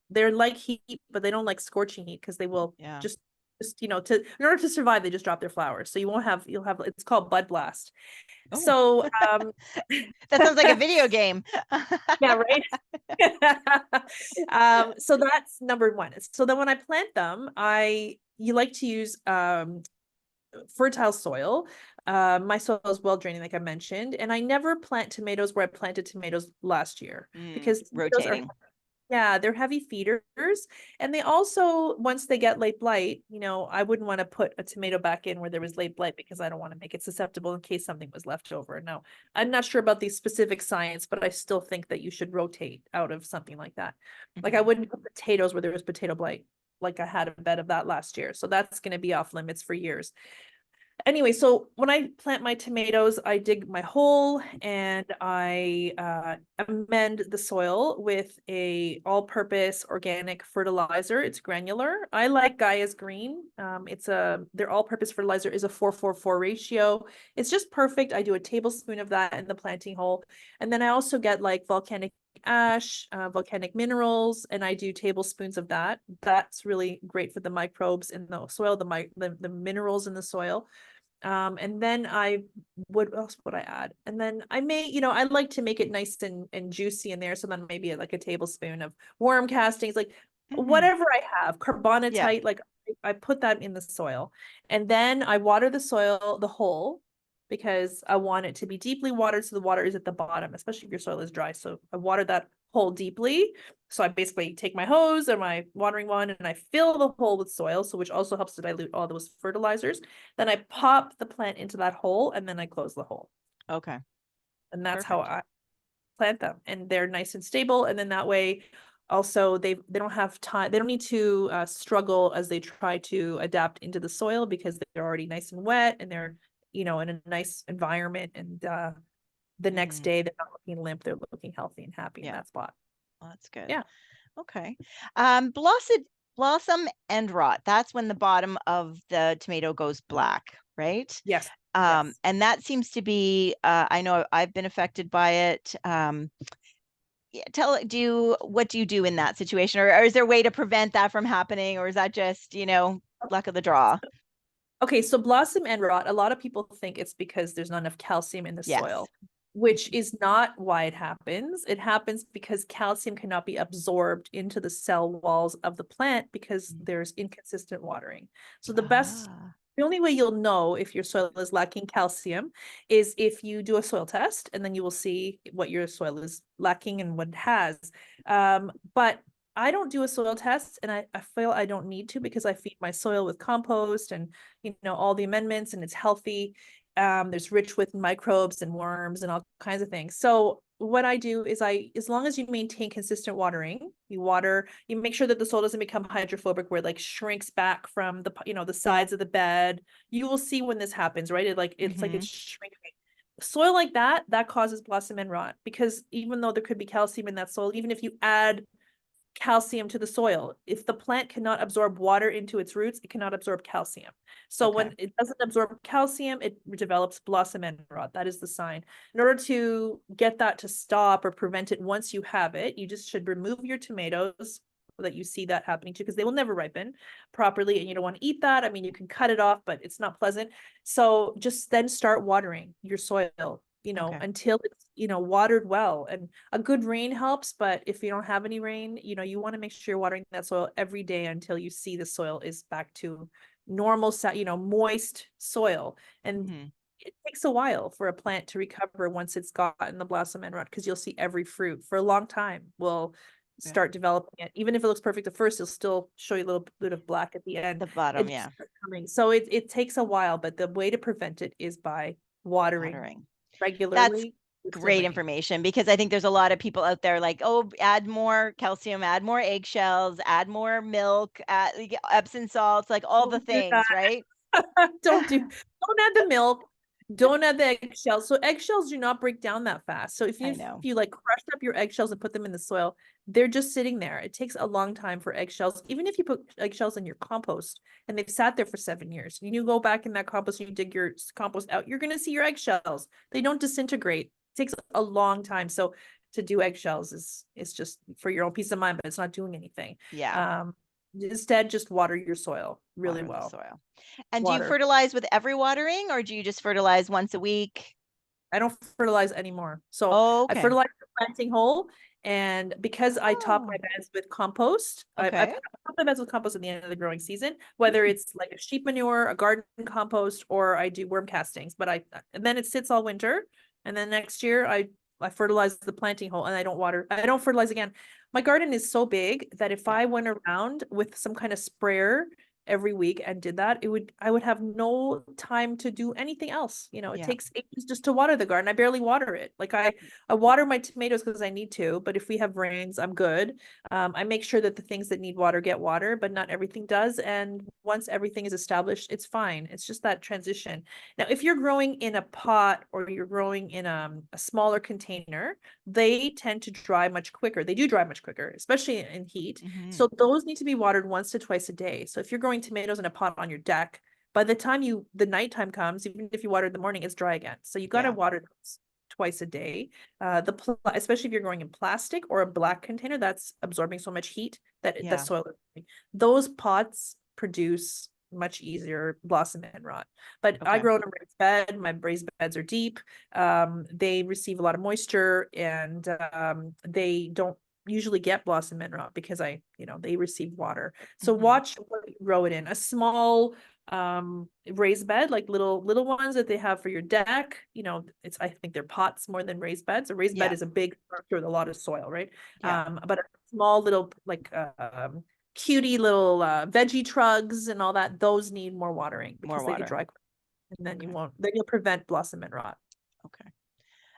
Speaker 2: they're like heat, but they don't like scorching heat because they will
Speaker 1: yeah.
Speaker 2: just in order to survive, they just drop their flowers. So you'll have, it's called bud blast.
Speaker 1: Oh,
Speaker 2: So
Speaker 1: that sounds like a video game.
Speaker 2: yeah, right. So that's number one. So then when I plant them, you like to use fertile soil. My soil is well draining, like I mentioned, and I never plant tomatoes where I planted tomatoes last year because tomatoes are,
Speaker 1: Rotating.
Speaker 2: yeah, they're heavy feeders. And they also, once they get late blight, I wouldn't want to put a tomato back in where there was late blight because I don't want to make it susceptible in case something was left over. No, I'm not sure about the specific science, but I still think that you should rotate out of something like that. Like I
Speaker 1: Mhm.
Speaker 2: wouldn't put potatoes where there was potato blight. Like I had a bed of that last year. So that's going to be off limits for years. Anyway, so when I plant my tomatoes, I dig my hole and I amend the soil with a all-purpose organic fertilizer. It's granular. I like Gaia's Green. Their all-purpose fertilizer is a 4-4-4 ratio. It's just perfect. I do a tablespoon of that in the planting hole. And then I also get like volcanic ash, volcanic minerals, and I do tablespoons of that. That's really great for the microbes in the soil, the minerals in the soil. And then what else would I add? And then I may, I like to make it nice and juicy in there. So then maybe like a tablespoon of worm castings, like
Speaker 1: Mhm.
Speaker 2: whatever I have,
Speaker 1: Yeah.
Speaker 2: carbonatite, like I put that in the soil. And then I water the soil, the hole, because I want it to be deeply watered so the water is at the bottom, especially if your soil is dry. So I water that hole deeply. So I basically take my hose or my watering wand and I fill the hole with soil, so which also helps to dilute all those fertilizers. Then I pop the plant into that hole and then I close the hole.
Speaker 1: Okay.
Speaker 2: And that's how
Speaker 1: Perfect.
Speaker 2: I plant them. And they're nice and stable. And then that way also they don't have time, they don't need to struggle as they try to adapt into the soil because they're already nice and wet and they're, in a nice environment. And the next
Speaker 1: Mhm.
Speaker 2: day they're not looking limp, they're looking healthy and happy in
Speaker 1: Yeah.
Speaker 2: that spot.
Speaker 1: Well, that's good.
Speaker 2: Yeah.
Speaker 1: Okay. Blossom end rot. That's when the bottom of the tomato goes black, right?
Speaker 2: Yes. Yes.
Speaker 1: And that seems to be, I know I've been affected by it. Yeah, what do you do in that situation? Or is there a way to prevent that from happening? Or is that just, luck of the draw?
Speaker 2: Okay, so blossom end rot, a lot of people think it's because there's not enough calcium in the
Speaker 1: Yes.
Speaker 2: soil, which is not why it happens. It happens because calcium cannot be absorbed into the cell walls of the plant because
Speaker 1: Mm.
Speaker 2: there's inconsistent watering. So
Speaker 1: Ah,
Speaker 2: the only way you'll know if your soil is lacking calcium is if you do a soil test and then you will see what your soil is lacking and what it has. But I don't do a soil test and I feel I don't need to because I feed my soil with compost and all the amendments and it's healthy. There's rich with microbes and worms and all kinds of things. So what I do is as long as you maintain consistent watering, you make sure that the soil doesn't become hydrophobic where it like shrinks back from the sides of the bed. You will see when this happens, right? It's like
Speaker 1: mm-hmm.
Speaker 2: it's shrinking. Soil like that causes blossom end rot because even though there could be calcium in that soil, even if you add calcium to the soil. If the plant cannot absorb water into its roots, it cannot absorb calcium. So
Speaker 1: Okay.
Speaker 2: when it doesn't absorb calcium, it develops blossom end rot. That is the sign. In order to get that to stop or prevent it once you have it, you just should remove your tomatoes so that you see that happening too, because they will never ripen properly and you don't want to eat that. I mean, you can cut it off, but it's not pleasant. So just then start watering your soil,
Speaker 1: Okay.
Speaker 2: until it's, watered well. And a good rain helps, but if you don't have any rain, you want to make sure you're watering that soil every day until you see the soil is back to normal, moist soil. And
Speaker 1: Mm-hmm.
Speaker 2: it takes a while for a plant to recover once it's gotten the blossom end rot because you'll see every fruit for a long time will
Speaker 1: Yeah.
Speaker 2: start developing it. Even if it looks perfect at first, it'll still show you a little bit of black at the end.
Speaker 1: The bottom,
Speaker 2: It's
Speaker 1: yeah.
Speaker 2: coming. So it takes a while, but the way to prevent it is by watering
Speaker 1: Watering. That's
Speaker 2: regularly, consistent
Speaker 1: great
Speaker 2: rain.
Speaker 1: information because I think there's a lot of people out there like, oh, add more calcium, add more eggshells, add more milk, add like, Epsom salts, like all the
Speaker 2: Don't do that.
Speaker 1: things, right?
Speaker 2: Don't add the milk. Don't add the eggshells. So eggshells do not break down that fast. So
Speaker 1: I
Speaker 2: if
Speaker 1: know.
Speaker 2: you like crush up your eggshells and put them in the soil, they're just sitting there. It takes a long time for eggshells. Even if you put eggshells in your compost and they've sat there for 7 years, and you go back in that compost, you dig your compost out, you're gonna see your eggshells. They don't disintegrate. It takes a long time. So to do eggshells is just for your own peace of mind, but it's not doing anything.
Speaker 1: Yeah.
Speaker 2: Instead, just water your soil really
Speaker 1: Water the
Speaker 2: well.
Speaker 1: soil. And do you
Speaker 2: Water.
Speaker 1: fertilize with every watering, or do you just fertilize once a week?
Speaker 2: I don't fertilize anymore. So
Speaker 1: Oh,
Speaker 2: I
Speaker 1: okay.
Speaker 2: fertilize the planting hole. And because I top my
Speaker 1: Oh,
Speaker 2: beds with compost, I
Speaker 1: okay.
Speaker 2: top my beds with compost at the end of the growing season, whether
Speaker 1: Hmm.
Speaker 2: it's like a sheep manure, a garden compost, or I do worm castings. But and then it sits all winter. And then next year I fertilize the planting hole and I don't water. I don't fertilize again. My garden is so big that if
Speaker 1: Yeah.
Speaker 2: I went around with some kind of sprayer every week and did that, I would have no time to do anything else. It
Speaker 1: Yeah.
Speaker 2: takes ages just to water the garden. I barely water it. Like I water my tomatoes because I need to, but if we have rains, I'm good. I make sure that the things that need water get water, but not everything does. And once everything is established, it's fine. It's just that transition. Now, if you're growing in a pot or you're growing in a smaller container, they tend to dry much quicker. They do dry much quicker, especially in heat.
Speaker 1: Hmm.
Speaker 2: So those need to be watered once to twice a day. So if you're growing tomatoes in a pot on your deck, by the time the nighttime comes, even if you water in the morning, it's dry again. So you got to
Speaker 1: Yeah.
Speaker 2: water those twice a day. Especially if you're growing in plastic or a black container that's absorbing so much heat that the
Speaker 1: Yeah.
Speaker 2: soil, those pots produce much easier blossom end rot. But I
Speaker 1: Okay.
Speaker 2: grow in a raised bed. My raised beds are deep. They receive a lot of moisture, and they don't usually get blossom end rot because they receive water. So
Speaker 1: Hmm.
Speaker 2: watch what you grow it in. A small raised bed, like little ones that they have for your deck. I think they're pots more than raised beds. A raised bed
Speaker 1: Yeah.
Speaker 2: is a big structure with a lot of soil, right?
Speaker 1: Yeah.
Speaker 2: But a small little like cutie little veggie trugs and all that, those need more watering
Speaker 1: More
Speaker 2: because they get
Speaker 1: water.
Speaker 2: dry quick. And then
Speaker 1: Okay.
Speaker 2: you'll prevent blossom and rot.
Speaker 1: Okay.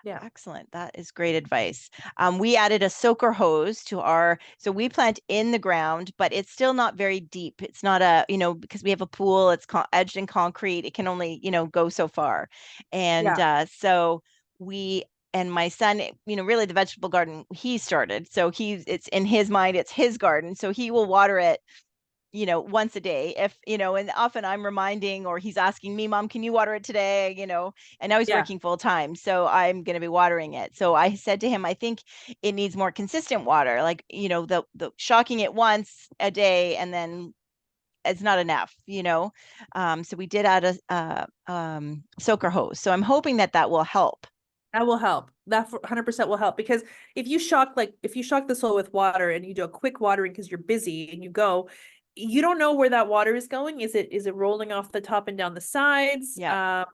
Speaker 2: Yeah.
Speaker 1: Excellent. That is great advice. We added a soaker hose to so we plant in the ground, but it's still not very deep. It's not because we have a pool, it's edged in concrete. It can only, go so far. And
Speaker 2: Yeah.
Speaker 1: so and my son, really the vegetable garden he started. So it's in his mind, it's his garden. So he will water it once a day if and often I'm reminding, or he's asking me, Mom, can you water it today, and now he's
Speaker 2: Yeah.
Speaker 1: working full time, so I'm going to be watering it. So I said to him, I think it needs more consistent water, like the shocking it once a day and then it's not enough. So we did add a soaker hose, so I'm hoping that will help.
Speaker 2: That will help. That 100% will help because if you shock the soil with water and you do a quick watering because you're busy and you don't know where that water is going. Is it rolling off the top and down the sides?
Speaker 1: Yeah.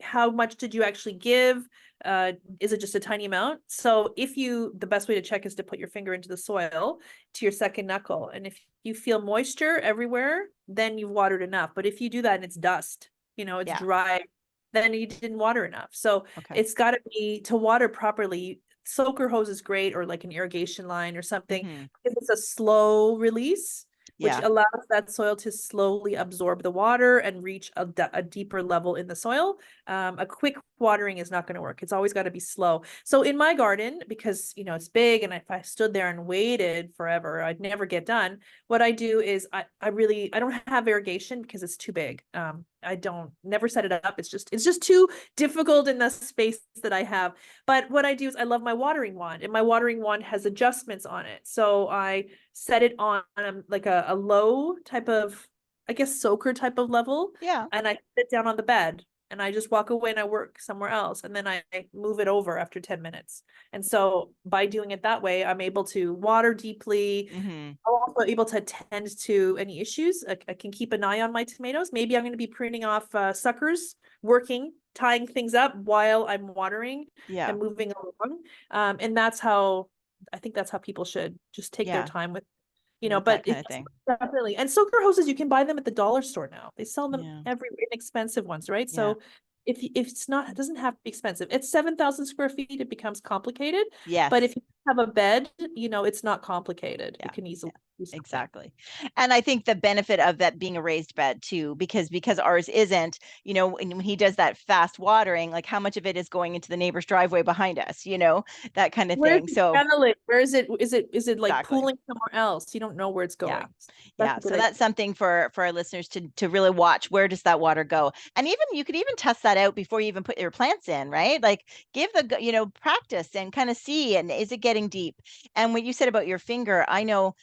Speaker 2: How much did you actually give? Is it just a tiny amount? So the best way to check is to put your finger into the soil to your second knuckle. And if you feel moisture everywhere, then you've watered enough. But if you do that and it's dust, it's
Speaker 1: Yeah.
Speaker 2: dry, then you didn't water enough. So
Speaker 1: Okay.
Speaker 2: it's got to be to water properly. Soaker hose is great, or like an irrigation line or something,
Speaker 1: Hmm.
Speaker 2: because it's a slow release, which
Speaker 1: Yeah.
Speaker 2: allows that soil to slowly absorb the water and reach a deeper level in the soil. A quick watering is not going to work. It's always got to be slow. So in my garden, because it's big, and if I stood there and waited forever, I'd never get done. What I do is I don't have irrigation because it's too big. I don't never set it up. It's just too difficult in the space that I have. But what I do is I love my watering wand, and my watering wand has adjustments on it. So I set it on like a low type of, I guess, soaker type of level,
Speaker 1: Yeah.
Speaker 2: and I sit down on the bed and I just walk away and I work somewhere else, and then I move it over after 10 minutes. And so by doing it that way, I'm able to water deeply.
Speaker 1: Hmm.
Speaker 2: I'm also able to attend to any issues. I can keep an eye on my tomatoes. Maybe I'm going to be pruning off suckers, working, tying things up while I'm watering
Speaker 1: Yeah.
Speaker 2: and moving along. And I think that's how people should just take their
Speaker 1: Yeah.
Speaker 2: time
Speaker 1: With
Speaker 2: but
Speaker 1: that kind of thing.
Speaker 2: definitely. And soaker hoses, you can buy them at the dollar store now. They sell them
Speaker 1: Yeah.
Speaker 2: every inexpensive ones, right?
Speaker 1: Yeah.
Speaker 2: So if it's not, it doesn't have to be expensive. It's 7,000 square feet, it becomes complicated. But
Speaker 1: Yes.
Speaker 2: if you have a bed, it's not complicated. You
Speaker 1: Yeah.
Speaker 2: can easily do something.
Speaker 1: Exactly. And I think the benefit of that being a raised bed too, because ours isn't, when he does that fast watering, like how much of it is going into the neighbor's driveway behind us, that kind of
Speaker 2: Where's
Speaker 1: thing.
Speaker 2: the
Speaker 1: So
Speaker 2: channeling? Where is it like
Speaker 1: exactly.
Speaker 2: pooling somewhere else? You don't know where it's
Speaker 1: Yeah.
Speaker 2: going. That's
Speaker 1: Yeah.
Speaker 2: a good
Speaker 1: So
Speaker 2: idea.
Speaker 1: that's something for our listeners to really watch. Where does that water go? And even you could even test that out before you even put your plants in, right? Like give practice and kind of see, and is it getting deep? And what you said about your finger, I know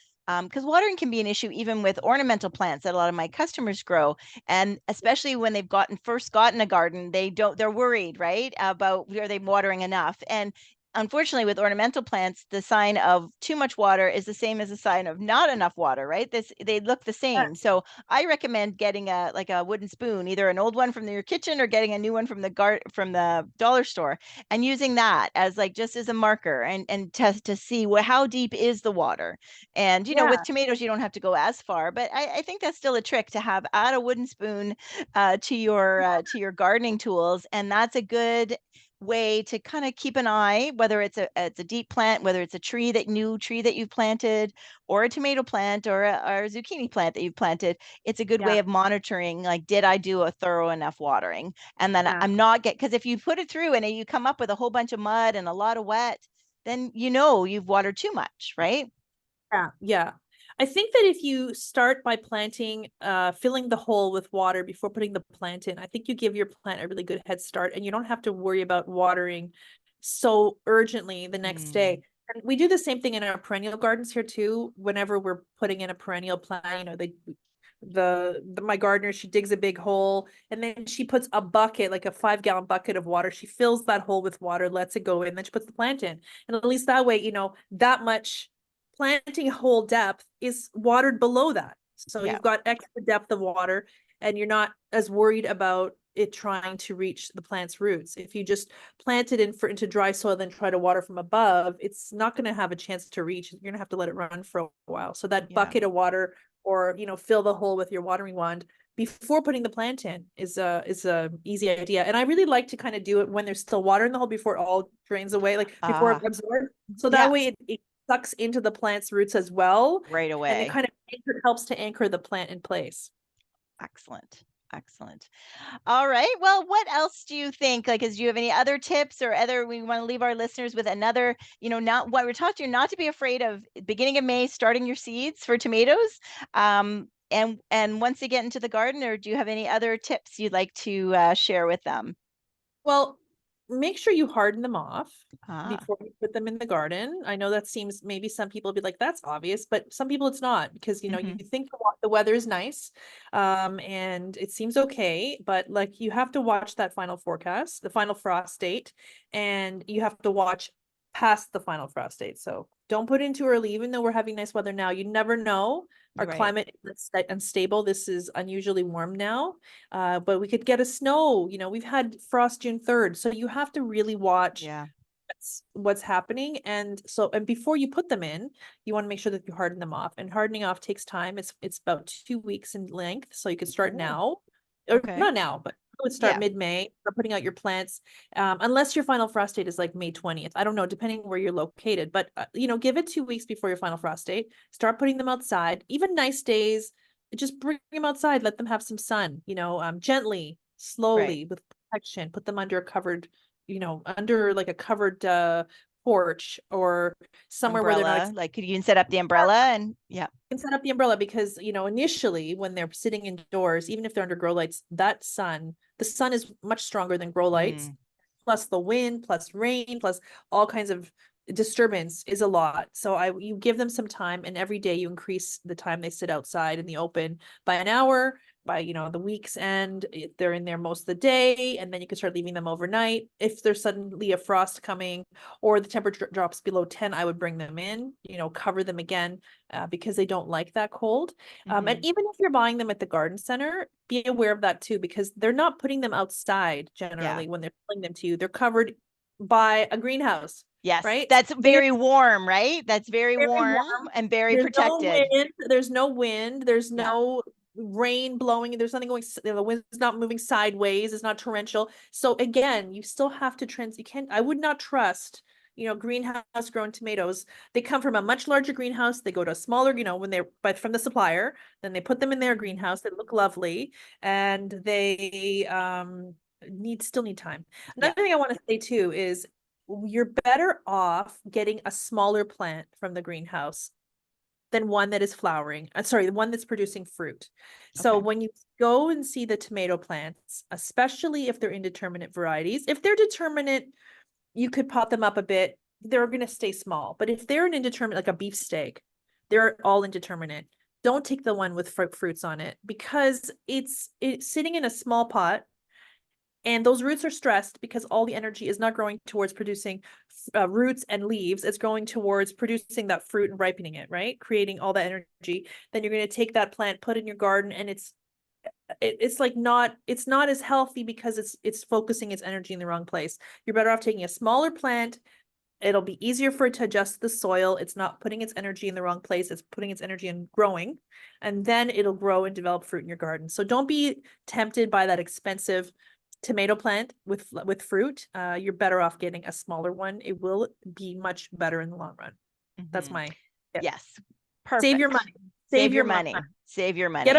Speaker 1: because watering can be an issue even with ornamental plants that a lot of my customers grow. And especially when they've first gotten a garden, they're worried, right? About are they watering enough? And unfortunately, with ornamental plants, the sign of too much water is the same as the sign of not enough water, right? They look the
Speaker 2: Yeah.
Speaker 1: same. So I recommend getting a wooden spoon, either an old one from your kitchen or getting a new one from the dollar store, and using that as like just as a marker and test to see how deep is the water. And with
Speaker 2: Yeah.
Speaker 1: tomatoes, you don't have to go as far, but I think that's still a trick to add a wooden spoon to your gardening tools, and that's a good way to kind of keep an eye, whether it's a deep plant, whether it's a new tree that you've planted, or a tomato plant, or a zucchini plant that you've planted. It's a good way
Speaker 2: Yeah.
Speaker 1: of monitoring, like, did I do a thorough enough watering? And then
Speaker 2: Yeah.
Speaker 1: I'm not because if you put it through and you come up with a whole bunch of mud and a lot of wet, then you've watered too much, right?
Speaker 2: Yeah. Yeah. I think that if you start by filling the hole with water before putting the plant in, I think you give your plant a really good head start and you don't have to worry about watering so urgently the next
Speaker 1: Mm,
Speaker 2: day. And we do the same thing in our perennial gardens here too. Whenever we're putting in a perennial plant, my gardener, she digs a big hole and then she puts a bucket, like a 5-gallon bucket of water. She fills that hole with water, lets it go in, then she puts the plant in. And at least that way, that much planting hole depth is watered below that. So
Speaker 1: yeah,
Speaker 2: you've got extra depth of water and you're not as worried about it trying to reach the plant's roots. If you just plant it into dry soil, then try to water from above, it's not going to have a chance to reach. You're going to have to let it run for a while. So that
Speaker 1: yeah.
Speaker 2: bucket of water, or fill the hole with your watering wand before putting the plant in, is a easy idea. And I really like to kind of do it when there's still water in the hole before it all drains away, like before it
Speaker 1: Ah,
Speaker 2: absorbs. So that
Speaker 1: yeah,
Speaker 2: way it sucks into the plant's roots as well,
Speaker 1: right
Speaker 2: and it
Speaker 1: away.
Speaker 2: kind of helps to anchor the plant in place.
Speaker 1: Excellent. Excellent. All right. Well, what else do you think? Like, do you have any other tips or we want to leave our listeners with another, not what we're talking to, not to be afraid of beginning of May, starting your seeds for tomatoes. And once they get into the garden, or do you have any other tips you'd like to share with them?
Speaker 2: Well, make sure you harden them off
Speaker 1: Ah,
Speaker 2: before you put them in the garden. I know that seems, maybe some people will be like, that's obvious, but some people it's not, because you
Speaker 1: hmm,
Speaker 2: think the weather is nice, and it seems okay, but like you have to watch that final forecast, the final frost date, and you have to watch past the final frost date. So don't put in too early, even though we're having nice weather now. You never know. Our
Speaker 1: right.
Speaker 2: climate is unstable. This is unusually warm now, but we could get a snow. We've had frost June 3rd, so you have to really watch
Speaker 1: Yeah.
Speaker 2: what's happening. And before you put them in, you want to make sure that you harden them off. And hardening off takes time. It's about 2 weeks in length, so you could start
Speaker 1: Oh,
Speaker 2: now, or
Speaker 1: okay.
Speaker 2: not now, but I would start
Speaker 1: Yeah.
Speaker 2: mid-May. Start putting out your plants, unless your final frost date is like May 20th. I don't know, depending where you're located, but give it 2 weeks before your final frost date. Start putting them outside, even nice days. Just bring them outside, let them have some sun. Gently,
Speaker 1: Right.
Speaker 2: slowly, with protection. Put them under like a covered porch, or somewhere where they're not
Speaker 1: Umbrella. Like, could you set up the umbrella and yeah.
Speaker 2: can set up the umbrella, because initially when they're sitting indoors, even if they're under grow lights, the sun is much stronger than grow lights,
Speaker 1: Mm,
Speaker 2: plus the wind, plus rain, plus all kinds of disturbance is a lot. So you give them some time, and every day you increase the time they sit outside in the open by an hour. By the week's end, they're in there most of the day, and then you can start leaving them overnight. If there's suddenly a frost coming, or the temperature drops below 10, I would bring them in, cover them again, because they don't like that cold. And
Speaker 1: hmm.
Speaker 2: even if you're buying them at the garden center, be aware of that too, because they're not putting them outside
Speaker 1: Yeah.
Speaker 2: generally when they're selling them to you. They're covered by a greenhouse,
Speaker 1: Yes.
Speaker 2: right?
Speaker 1: That's
Speaker 2: They're
Speaker 1: very warm, right? That's very
Speaker 2: very
Speaker 1: warm
Speaker 2: warm.
Speaker 1: and very
Speaker 2: There's no
Speaker 1: protected.
Speaker 2: wind. There's no wind. There's
Speaker 1: Yeah.
Speaker 2: no rain blowing. There's nothing going. The wind's not moving sideways. It's not torrential. So again, you still have to you can't. I would not trust greenhouse grown tomatoes, they come from a much larger greenhouse. They go to a smaller, when they're from the supplier, then they put them in their greenhouse. They look lovely, and they still need time.
Speaker 1: Yeah.
Speaker 2: Another thing I want to say too is you're better off getting a smaller plant from the greenhouse than one that is flowering. Sorry, the one that's producing fruit. So
Speaker 1: Okay.
Speaker 2: when you go and see the tomato plants, especially if they're indeterminate varieties, if they're determinate, you could pot them up a bit. They're going to stay small. But if they're an indeterminate, like a beefsteak, they're all indeterminate. Don't take the one with fruits on it, because it's sitting in a small pot. And those roots are stressed because all the energy is not growing towards producing roots and leaves. It's going towards producing that fruit and ripening it, right? Creating all that energy. Then you're going to take that plant, put it in your garden, and it's like it's not as healthy because it's focusing its energy in the wrong place. You're better off taking a smaller plant. It'll be easier for it to adjust the soil. It's not putting its energy in the wrong place. It's putting its energy in growing, and then it'll grow and develop fruit in your garden. So don't be tempted by that expensive tomato plant with fruit. You're better off getting a smaller one. It will be much better in the long run. That's my tip.
Speaker 1: Yes.
Speaker 2: Save your
Speaker 1: Perfect.
Speaker 2: money.
Speaker 1: Save your money. Save your money.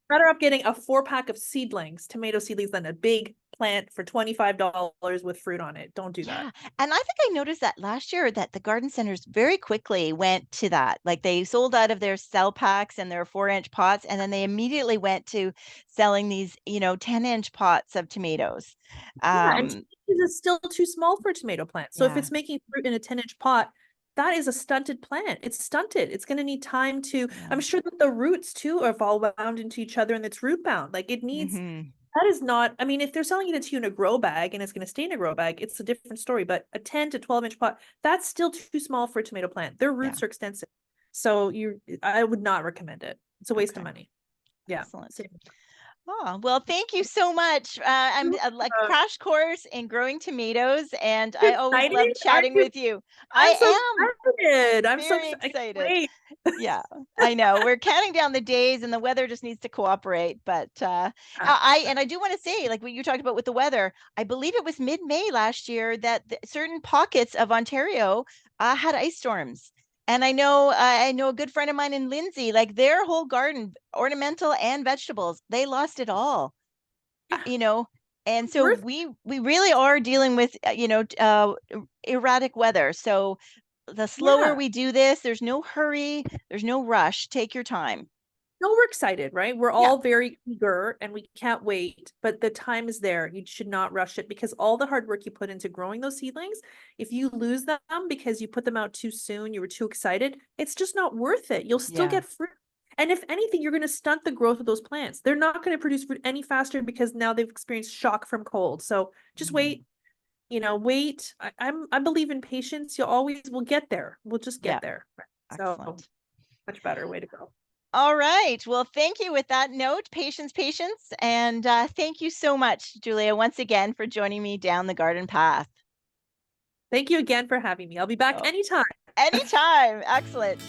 Speaker 2: Better off getting a 4-pack of seedlings, tomato seedlings, than a big plant for $25 with fruit on it. Don't do that.
Speaker 1: And I think I noticed that last year that the garden centers very quickly went to that. Like they sold out of their cell packs and their 4-inch pots, and then they immediately went to selling these, 10-inch pots of tomatoes.
Speaker 2: And is still too small for a tomato plant. So if it's making fruit in a 10-inch pot, that is a stunted plant. It's stunted. It's going to need time to, I'm sure that the roots too are all wound into each other and it's root bound. Like it needs, that is not, I mean, if they're selling it to you in a grow bag and it's going to stay in a grow bag, it's a different story. But a 10 to 12-inch pot, that's still too small for a tomato plant. Their roots are extensive. So I would not recommend it. It's a waste of money. Yeah.
Speaker 1: Excellent. Oh, well, thank you so much. I'm like crash course in growing tomatoes, and I always love chatting with you.
Speaker 2: I'm so excited.
Speaker 1: Yeah, I know. We're counting down the days, and the weather just needs to cooperate. But I do want to say, like what you talked about with the weather, I believe it was mid-May last year that certain pockets of Ontario had ice storms. And I know a good friend of mine in Lindsay, like their whole garden, ornamental and vegetables, they lost it all. And so we really are dealing with erratic weather. So the slower we do this, there's no hurry, there's no rush. Take your time.
Speaker 2: No, we're excited, right? We're all very eager and we can't wait, but the time is there. You should not rush it, because all the hard work you put into growing those seedlings, if you lose them because you put them out too soon, you were too excited, it's just not worth it. You'll still get fruit. And if anything, you're going to stunt the growth of those plants. They're not going to produce fruit any faster because now they've experienced shock from cold. So just wait, wait. I believe in patience. We'll get there. We'll just get there.
Speaker 1: Excellent.
Speaker 2: So much better way to go.
Speaker 1: All right. Well, thank you. With that note, patience. And thank you so much, Julia, once again for joining me down the garden path.
Speaker 2: Thank you again for having me. I'll be back anytime.
Speaker 1: Anytime. Excellent.